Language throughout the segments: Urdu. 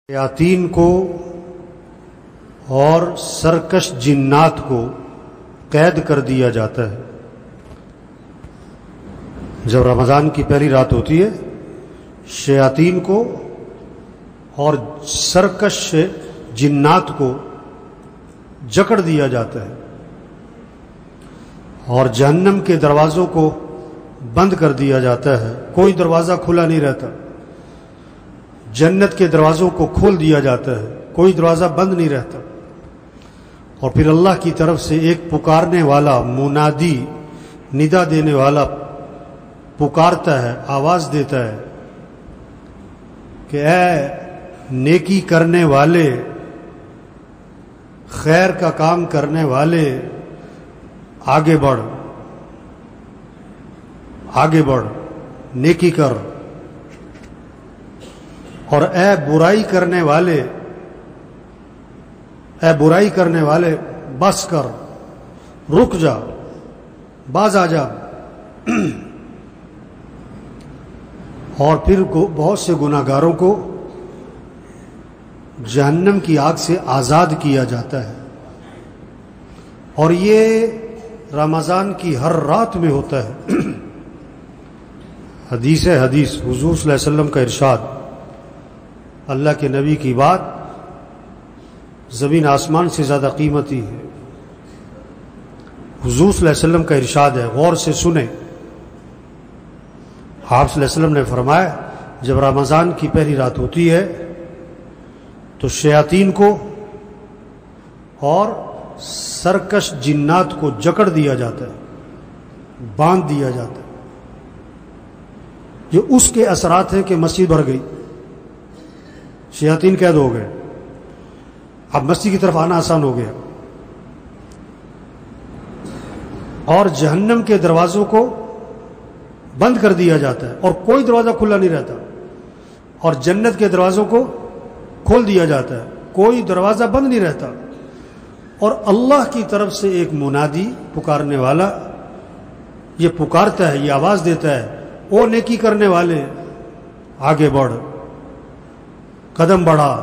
شیاطین کو اور سرکش جنات کو قید کر دیا جاتا ہے۔ جب رمضان کی پہلی رات ہوتی ہے، شیاطین کو اور سرکش جنات کو جکڑ دیا جاتا ہے اور جہنم کے دروازوں کو بند کر دیا جاتا ہے، کوئی دروازہ کھلا نہیں رہتا۔ جنت کے دروازوں کو کھول دیا جاتا ہے، کوئی دروازہ بند نہیں رہتا۔ اور پھر اللہ کی طرف سے ایک پکارنے والا منادی، ندا دینے والا پکارتا ہے، آواز دیتا ہے کہ اے نیکی کرنے والے، خیر کا کام کرنے والے، آگے بڑھ، آگے بڑھ، نیکی کر۔ اور اے برائی کرنے والے، اے برائی کرنے والے، بس کر، رک جا، باز آ جا۔ اور پھر بہت سے گناہگاروں کو جہنم کی آگ سے آزاد کیا جاتا ہے، اور یہ رمضان کی ہر رات میں ہوتا ہے۔ حدیث ہے، حدیث حضور صلی اللہ علیہ وسلم کا ارشاد، اللہ کے نبی کی بات زمین آسمان سے زیادہ قیمتی ہے۔ حضور صلی اللہ علیہ وسلم کا ارشاد ہے، غور سے سنیں۔ آپ صلی اللہ علیہ وسلم نے فرمایا، جب رمضان کی پہلی رات ہوتی ہے تو شیاطین کو اور سرکش جنات کو جکڑ دیا جاتا ہے، باندھ دیا جاتا ہے۔ یہ اس کے اثرات ہیں کہ مسجد بھر گئی، شیاطین قید ہو گئے، اب مسجد کی طرف آنا آسان ہو گیا، اور جہنم کے دروازوں کو بند کر دیا جاتا ہے اور کوئی دروازہ کھلا نہیں رہتا، اور جنت کے دروازوں کو کھول دیا جاتا ہے، کوئی دروازہ بند نہیں رہتا۔ اور اللہ کی طرف سے ایک منادی، پکارنے والا، یہ پکارتا ہے، یہ آواز دیتا ہے، او نیکی کرنے والے، آگے بڑھ، قدم بڑھا،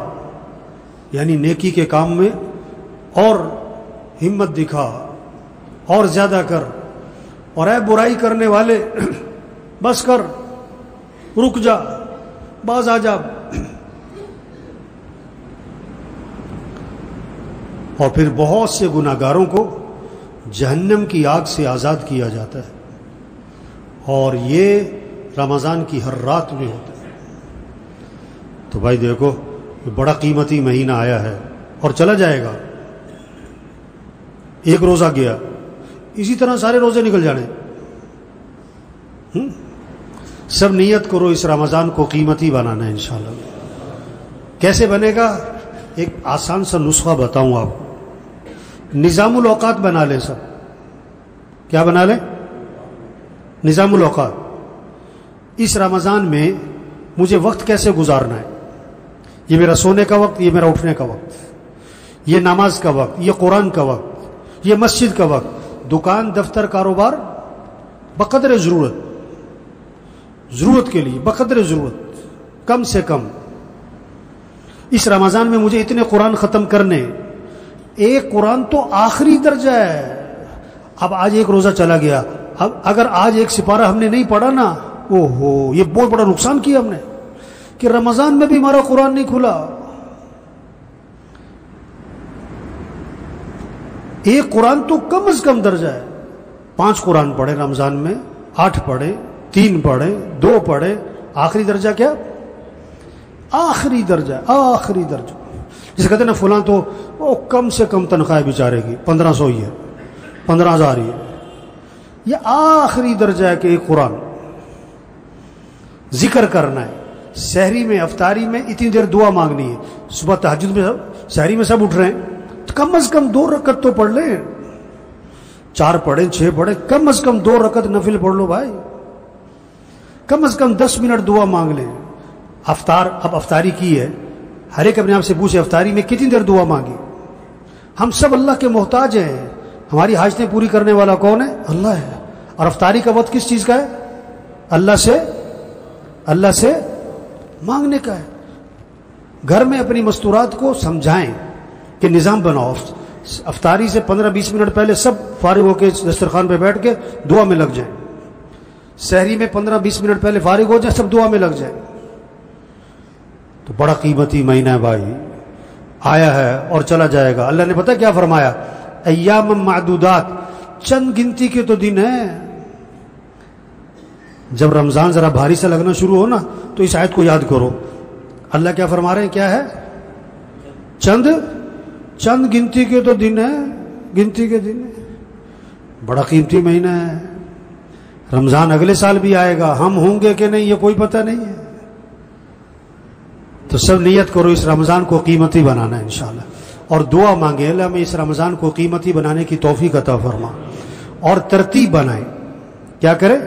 یعنی نیکی کے کام میں اور ہمت دکھا، اور زیادہ کر۔ اور اے برائی کرنے والے، بس کر، رک جا، باز آ جا۔ اور پھر بہت سے گناہگاروں کو جہنم کی آگ سے آزاد کیا جاتا ہے، اور یہ رمضان کی ہر رات میں ہوتا ہے۔ تو بھائی دیکھو، یہ بڑا قیمتی مہینہ آیا ہے اور چلا جائے گا۔ ایک روزہ گیا، اسی طرح سارے روزے نکل جانے۔ سب نیت کرو اس رمضان کو قیمتی بنانا ہے انشاءاللہ۔ کیسے بنے گا؟ ایک آسان سا نسخہ بتاؤں آپ کو۔ نظام الاوقات بنا لیں سب۔ کیا بنا لیں؟ نظام الاوقات۔ اس رمضان میں مجھے وقت کیسے گزارنا ہے؟ یہ میرا سونے کا وقت، یہ میرا اٹھنے کا وقت، یہ نماز کا وقت، یہ قرآن کا وقت، یہ مسجد کا وقت، دکان، دفتر، کاروبار، بقدر ضرورت، ضرورت کے لیے، بقدر ضرورت، کم سے کم۔ اس رمضان میں مجھے اتنے قرآن ختم کرنے۔ ایک قرآن تو آخری درجہ ہے۔ اب آج ایک روزہ چلا گیا، اب اگر آج ایک سپارہ ہم نے نہیں پڑھا نا، اوہو، یہ بہت بڑا نقصان کیا ہم نے کہ رمضان میں بھی ہمارا قرآن نہیں کھلا۔ ایک قرآن تو کم از کم درجہ ہے۔ 5 قرآن پڑھے رمضان میں، 8 پڑھے، 3 پڑھے، 2 پڑھے، آخری درجہ کیا؟ آخری درجہ، آخری درجہ۔ جسے کہتے ہیں نا فلاں تو وہ کم سے کم تنخواہ بیچارے کی 1500 ہی ہے، 15,000 ہی ہے۔ یہ آخری درجہ ہے کہ ایک قرآن ذکر کرنا ہے۔ سحری میں، افطاری میں اتنی دیر دعا مانگنی ہے۔ صبح تہجد میں سحری میں سب اٹھ رہے ہیں، تو کم از کم 2 رکعت تو پڑھ لیں۔ 4 پڑھیں، 6 پڑھیں، کم از کم 2 رکعت نفل پڑھ لو بھائی۔ کم از کم 10 منٹ دعا مانگ لیں۔ اب افطاری کی ہے، ہر ایک اپنے آپ سے پوچھے افطاری میں کتنی دیر دعا مانگی؟ ہم سب اللہ کے محتاج ہیں۔ ہماری حاجتیں پوری کرنے والا کون ہے؟ اللہ ہے۔ اور افطاری کا وقت کس چیز کا ہے؟ اللہ سے مانگنے کا ہے۔ گھر میں اپنی مستورات کو سمجھائیں کہ نظام بناؤ. افطاری سے 15-20 منٹ پہلے سب فارغ ہو کے دسترخوان پہ بیٹھ کے دعا میں لگ جائیں. سحری میں 15-20 منٹ پہلے فارغ ہو جائیں, سب دعا میں لگ جائیں. تو بڑا قیمتی مہینہ ہے بھائی, آیا ہے اور چلا جائے گا. اللہ نے پتہ کیا فرمایا؟ ایام معدودات, چند گنتی کے تو دن ہیں. جب رمضان ذرا بھاری سے لگنا شروع ہو نا تو اس آیت کو یاد کرو. اللہ کیا فرما رہے ہیں؟ کیا ہے؟ چند گنتی کے تو دن ہیں, گنتی کے دن ہیں. بڑا قیمتی مہینہ ہے. رمضان اگلے سال بھی آئے گا, ہم ہوں گے کہ نہیں یہ کوئی پتہ نہیں ہے. تو سب نیت کرو اس رمضان کو قیمتی بنانا ہے انشاءاللہ, اور دعا مانگے اللہ میں اس رمضان کو قیمتی بنانے کی توفیق عطا فرما. اور ترتیب بنائیں. کیا کریں؟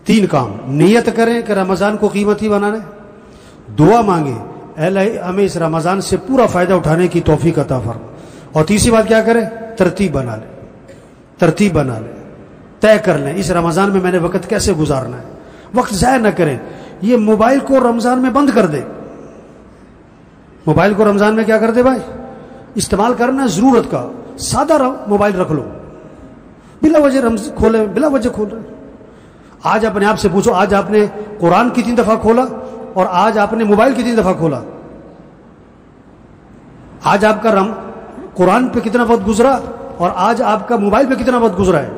3 کام. نیت کریں کہ رمضان کو قیمتی بنانا ہے, دعا مانگے اللہ ہمیں اس رمضان سے پورا فائدہ اٹھانے کی توفیق عطا فرما, اور تیسری بات کیا کریں؟ ترتیب بنا لیں. ترتیب بنا لیں, طے کر لیں اس رمضان میں نے وقت کیسے گزارنا ہے. وقت ضائع نہ کریں. یہ موبائل کو رمضان میں بند کر دے. موبائل کو رمضان میں کیا کر دے بھائی؟ استعمال کرنا ضرورت کا. سادہ موبائل رکھ لو, بلا وجہ کھولے, بلا وجہ کھول رہے. آج اپنے آپ سے پوچھو, آج آپ نے قرآن کتنی دفعہ کھولا اور آج آپ نے موبائل کتنی دفعہ کھولا؟ آج آپ کا قرآن پہ کتنا وقت گزرا اور آج آپ کا موبائل پہ کتنا وقت گزرا ہے؟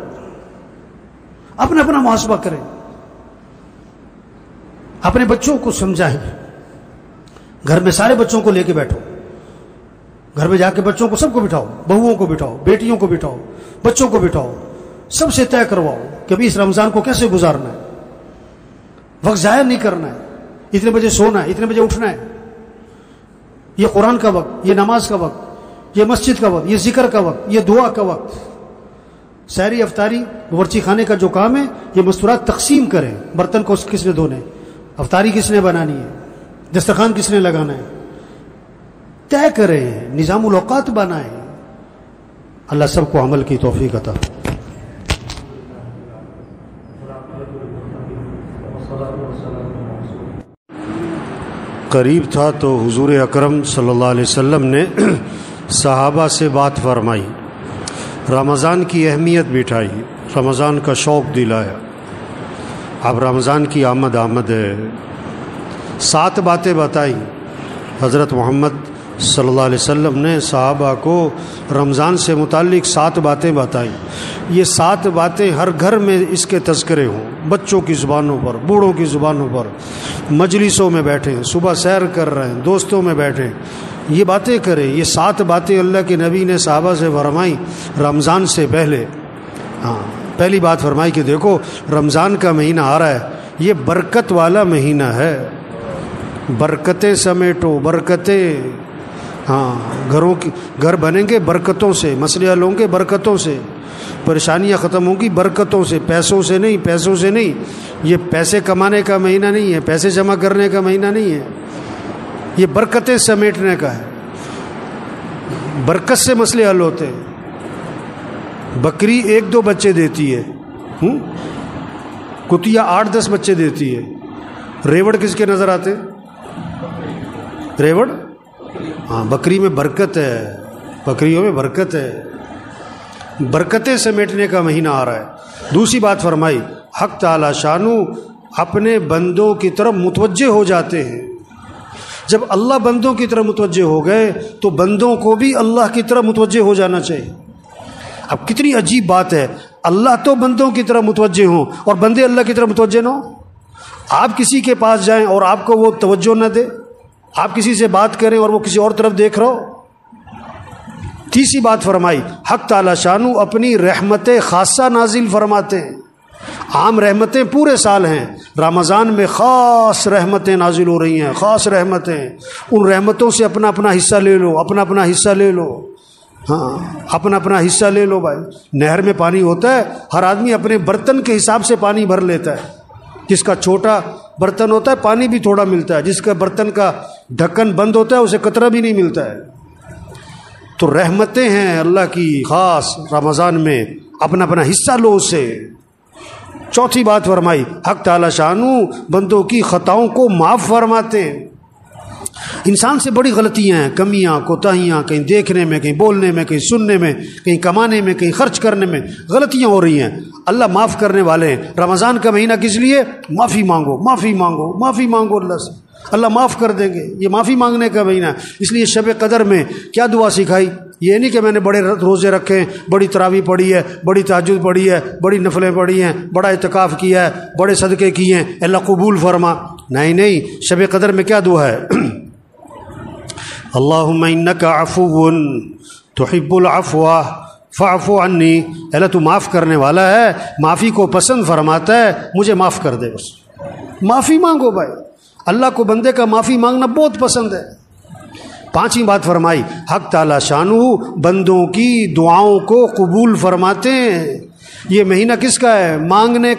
اپنا اپنا محاسبہ کریں. اپنے بچوں کو سمجھائیں. گھر میں سارے بچوں کو لے کے بیٹھو. گھر میں جا کے بچوں کو سب کو بٹھاؤ, بہوؤں کو بٹھاؤ, بیٹیوں کو بٹھاؤ, بچوں کو بٹھاؤ, سب سے طے کرواؤ کہ ابھی اس رمضان کو کیسے گزارنا ہے. وقت ضائع نہیں کرنا ہے. اتنے بجے سونا ہے, اتنے بجے اٹھنا ہے. یہ قرآن کا وقت, یہ نماز کا وقت, یہ مسجد کا وقت, یہ ذکر کا وقت, یہ دعا کا وقت. سحری افطاری باورچی خانے کا جو کام ہے یہ مستورات تقسیم کریں. برتن کو کس نے دھونے, افطاری کس نے بنانی ہے, دسترخوان کس نے لگانا ہے, طے کریں, نظام الاوقات بنائیں. اللہ سب کو عمل کی توفیق عطا. قریب تھا تو حضور اکرم صلی اللہ علیہ وسلم نے صحابہ سے بات فرمائی, رمضان کی اہمیت بٹھائی, رمضان کا شوق دلایا. اب رمضان کی آمد ہے. 7 باتیں بتائیں. حضرت محمد صلی اللہ علیہ وسلم نے صحابہ کو رمضان سے متعلق 7 باتیں بتائیں. یہ 7 باتیں ہر گھر میں اس کے تذکرے ہوں, بچوں کی زبانوں پر, بوڑھوں کی زبانوں پر. مجلسوں میں بیٹھیں, صبح سیر کر رہے ہیں, دوستوں میں بیٹھیں, یہ باتیں کریں. یہ 7 باتیں اللہ کے نبی نے صحابہ سے فرمائی رمضان سے پہلے. پہلی بات فرمائی کہ دیکھو رمضان کا مہینہ آ رہا ہے, یہ برکت والا مہینہ ہے. برکتیں سمیٹو, برکتیں. گھر بنیں گے برکتوں سے, مسئلے حل ہوں گے برکتوں سے, پریشانیاں ختم ہوں گی برکتوں سے, پیسوں سے نہیں. یہ پیسے کمانے کا مہینہ نہیں ہے, پیسے جمع کرنے کا مہینہ نہیں ہے, یہ برکتیں سمیٹنے کا ہے. برکت سے مسئلے حل ہوتے ہیں. بکری 1-2 بچے دیتی ہے, کتیا 8-10 بچے دیتی ہے. ریوڑ کس کے نظر آتے؟ ریوڑ. بکری میں برکت ہے, بکریوں میں برکت ہے. برکتیں سمیٹنے کا مہینہ آ رہا ہے. دوسری بات فرمائی, حق تعالی شانو اپنے بندوں کی طرف متوجہ ہو جاتے ہیں. جب اللہ بندوں کی طرف متوجہ ہو گئے تو بندوں کو بھی اللہ کی طرف متوجہ ہو جانا چاہیے. اب کتنی عجیب بات ہے, اللہ تو بندوں کی طرف متوجہ ہوں اور بندے اللہ کی طرف متوجہ نہ ہوں. آپ کسی کے پاس جائیں اور آپ کو وہ توجہ نہ دے, آپ کسی سے بات کریں اور وہ کسی اور طرف دیکھ رہا ہو. تیسری بات فرمائی, حق تعالی شانو اپنی رحمت خاصہ نازل فرماتے ہیں. عام رحمتیں پورے سال ہیں, رمضان میں خاص رحمتیں نازل ہو رہی ہیں, خاص رحمتیں. ان رحمتوں سے اپنا اپنا حصہ لے لو, اپنا حصہ لے لو. اپنا حصہ لے لو بھائی. نہر میں پانی ہوتا ہے, ہر آدمی اپنے برتن کے حساب سے پانی بھر لیتا ہے. جس کا چھوٹا برتن ہوتا ہے پانی بھی تھوڑا ملتا ہے, جس کا برتن کا ڈھکن بند ہوتا ہے اسے قطرہ بھی نہیں ملتا ہے. تو رحمتیں ہیں اللہ کی خاص رمضان میں, اپنا حصہ لو اس سے. چوتھی بات فرمائی, حق تعالی شانو بندوں کی خطاؤں کو معاف فرماتے ہیں. انسان سے بڑی غلطیاں ہیں، کمیاں کوتاہیاں، کہیں دیکھنے میں، کہیں بولنے میں، کہیں سننے میں، کہیں کمانے میں، کہیں خرچ کرنے میں غلطیاں ہو رہی ہیں۔ اللہ معاف کرنے والے ہیں۔ رمضان کا مہینہ کس لیے؟ معافی مانگو، معافی مانگو، معافی مانگو اللہ سے، اللہ معاف کر دیں گے۔ یہ معافی مانگنے کا مہینہ ہے۔ اس لیے شب قدر میں کیا دعا سکھائی؟ یہ نہیں کہ میں نے بڑے روزے رکھے ہیں، بڑی تراویح پڑھی ہے، بڑی تہجد پڑھی ہے، بڑی نفلیں پڑھی ہیں، بڑا اعتکاف کیا ہے، بڑے صدقے کیے ہیں، اللہ قبول فرما۔ نہیں، شب قدر میں کیا دعا ہے؟ اللہم انک عفو تحب العفو فاعف عنی، اللہ تو معاف کرنے والا ہے، معافی کو پسند فرماتا ہے، مجھے معاف کر دے۔ بس معافی مانگو بھائی، اللہ کو بندے کا معافی مانگنا بہت پسند ہے۔ پانچویں بات فرمائی، حق تعالی شانہ بندوں کی دعاؤں کو قبول فرماتے ہیں۔ یہ مہینہ کس کا ہے؟ مانگنے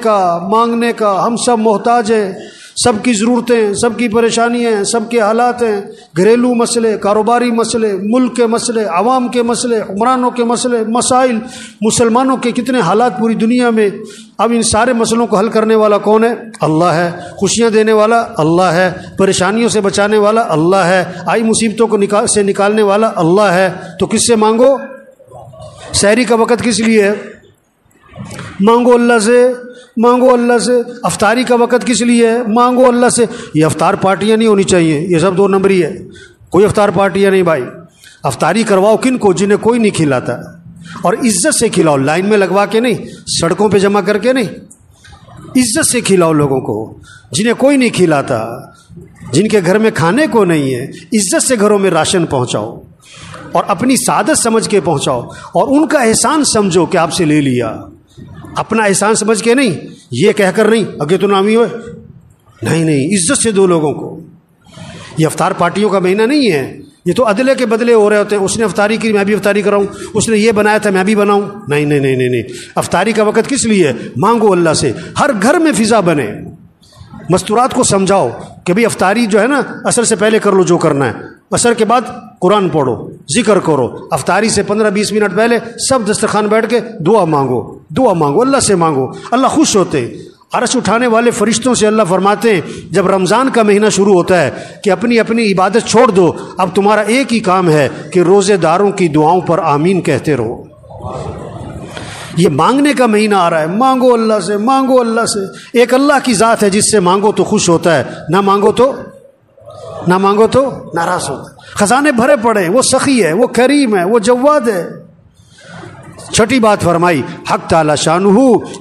کا۔ ہم سب محتاج ہیں، سب کی ضرورتیں، سب کی پریشانیاں ہیں، سب کے حالات ہیں، گھریلو مسئلے، کاروباری مسئلے، ملک کے مسئلے، عوام کے مسئلے، حکمرانوں کے مسئلے، مسائل، مسلمانوں کے کتنے حالات پوری دنیا میں۔ اب ان سارے مسئلوں کو حل کرنے والا کون ہے؟ اللہ ہے۔ خوشیاں دینے والا اللہ ہے، پریشانیوں سے بچانے والا اللہ ہے، آئی مصیبتوں کو سے نکالنے والا اللہ ہے۔ تو کس سے مانگو؟ سحری کا وقت کس لیے ہے؟ مانگو اللہ سے، مانگو اللہ سے۔ افطاری کا وقت کس لیے ہے؟ مانگو اللہ سے۔ یہ افطار پارٹیاں نہیں ہونی چاہیے، یہ سب 2 نمبری ہے۔ کوئی افطار پارٹیاں نہیں بھائی۔ افطاری کرواؤ کن کو؟ جنہیں کوئی نہیں کھلاتا، اور عزت سے کھلاؤ، لائن میں لگوا کے نہیں، سڑکوں پہ جمع کر کے نہیں، عزت سے کھلاؤ لوگوں کو۔ جنہیں کوئی نہیں کھلاتا، جن کے گھر میں کھانے کو نہیں ہے، عزت سے گھروں میں راشن پہنچاؤ، اور اپنی سعادت سمجھ کے پہنچاؤ، اور ان کا احسان سمجھو کہ آپ سے لے لیا۔ اپنا احسان سمجھ کے نہیں، یہ کہہ کر نہیں اگے تو نامی ہوئے، نہیں، عزت سے دو لوگوں کو۔ یہ افطار پارٹیوں کا مہینہ نہیں ہے، یہ تو عدلے کے بدلے ہو رہے ہوتے ہیں۔ اس نے افطاری کی، میں بھی افطاری کراؤں، اس نے یہ بنایا تھا میں بھی بناؤں۔ نہیں، افطاری کا وقت کس لیے؟ مانگو اللہ سے، ہر گھر میں فضا بنے۔ مستورات کو سمجھاؤ کہ بھئی افطاری جو ہے نا، عصر سے پہلے کر لو جو کرنا ہے، عصر کے بعد قرآن پڑھو، ذکر کرو، افطاری سے 15-20 منٹ پہلے سب دسترخوان بیٹھ کے دعا مانگو، اللہ سے مانگو، اللہ خوش ہوتے۔ عرش اٹھانے والے فرشتوں سے اللہ فرماتے ہیں جب رمضان کا مہینہ شروع ہوتا ہے کہ اپنی عبادت چھوڑ دو، اب تمہارا ایک ہی کام ہے کہ روزے داروں کی دعاؤں پر آمین کہتے رہو۔ یہ مانگنے کا مہینہ آ رہا ہے، مانگو اللہ سے۔ ایک اللہ کی ذات ہے جس سے مانگو تو خوش ہوتا ہے، نہ مانگو تو ناراض ہوتا ہے۔ خزانے بھرے پڑے ہیں، وہ سخی ہے، وہ کریم ہے، وہ جواد ہے۔ چھٹی بات فرمائی، حق تعالی شانہ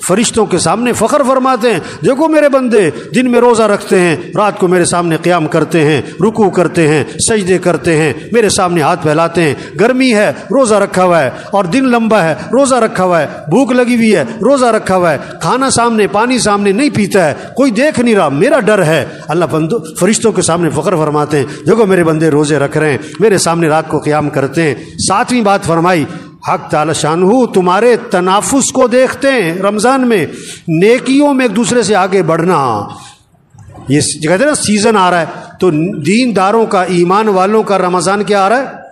فرشتوں کے سامنے فخر فرماتے ہیں، دیکھو میرے بندے دن میں روزہ رکھتے ہیں، رات کو میرے سامنے قیام کرتے ہیں، رکوع کرتے ہیں، سجدے کرتے ہیں، میرے سامنے ہاتھ پھیلاتے ہیں۔ گرمی ہے روزہ رکھا ہوا ہے، اور دن لمبا ہے روزہ رکھا ہوا ہے، بھوک لگی ہوئی ہے روزہ رکھا ہوا ہے، کھانا سامنے پانی سامنے نہیں پیتا ہے، کوئی دیکھ نہیں رہا، میرا ڈر ہے۔ اللہ فرشتوں کے سامنے فخر فرماتے ہیں، دیکھو میرے بندے روزے رکھ رہے ہیں، میرے سامنے رات کو قیام کرتے ہیں۔ ساتویں بات فرمائی، حق تعالی شانہ تمہارے تنافس کو دیکھتے ہیں رمضان میں، نیکیوں میں ایک دوسرے سے آگے بڑھنا۔ یہ کہتے ہیں نا سیزن آ رہا ہے، تو دین داروں کا، ایمان والوں کا رمضان کیا آ رہا ہے؟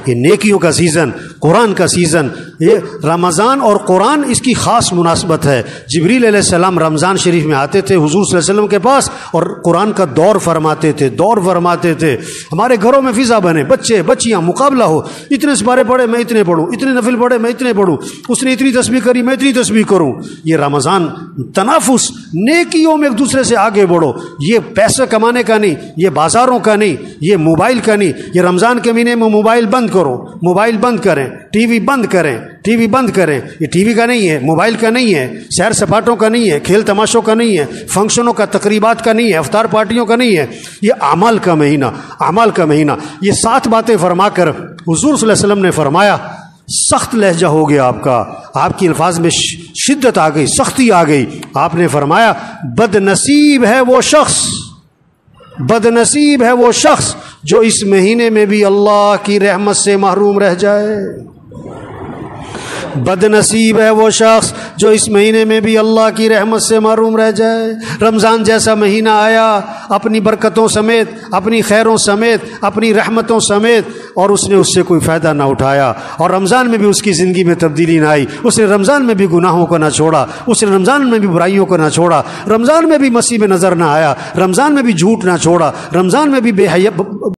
یہ نیکیوں کا سیزن، قرآن کا سیزن۔ یہ رمضان اور قرآن اس کی خاص مناسبت ہے۔ جبریل علیہ السلام رمضان شریف میں آتے تھے حضور صلی اللہ علیہ وسلم کے پاس، اور قرآن کا دور فرماتے تھے۔ ہمارے گھروں میں فضا بنے، بچے بچیاں مقابلہ ہو، اتنے سپارے پڑھے میں اتنے پڑھوں، اتنے نفل پڑھے میں اتنے پڑھوں، اس نے اتنی تسبیح کری میں اتنی تسبیح کروں۔ یہ رمضان تنافس، نیکیوں میں ایک دوسرے سے آگے بڑھو۔ یہ پیسے کمانے کا نہیں، یہ بازاروں کا نہیں، یہ موبائل کا نہیں۔ یہ رمضان کے مہینے میں موبائل بند کرو، موبائل بند کریں، ٹی وی بند کریں۔ یہ ٹی وی کا نہیں ہے، موبائل کا نہیں ہے، سیر سپاٹوں کا نہیں ہے، کھیل تماشوں کا نہیں ہے، فنکشنوں کا، تقریبات کا نہیں ہے، افطار پارٹیوں کا نہیں ہے۔ یہ اعمال کا مہینہ۔ یہ 7 باتیں فرما کر حضور صلی اللہ علیہ وسلم نے فرمایا، سخت لہجہ ہو گیا آپ کا، آپ کی الفاظ میں شدت آ گئی، سختی آ گئی۔ آپ نے فرمایا، بد نصیب ہے وہ شخص جو اس مہینے میں بھی اللہ کی رحمت سے محروم رہ جائے۔ بد نصیب ہے وہ شخص جو اس مہینے میں بھی اللہ کی رحمت سے محروم رہ جائے۔ رمضان جیسا مہینہ آیا، اپنی برکتوں سمیت، اپنی خیروں سمیت، اپنی رحمتوں سمیت، اور اس نے اس سے کوئی فائدہ نہ اٹھایا، اور رمضان میں بھی اس کی زندگی میں تبدیلی نہ آئی، اس نے رمضان میں بھی گناہوں کو نہ چھوڑا، اس نے رمضان میں بھی برائیوں کو نہ چھوڑا، رمضان میں بھی مسیح میں نظر نہ آیا، رمضان میں بھی جھوٹ نہ چھوڑا، رمضان میں بھی بے حیا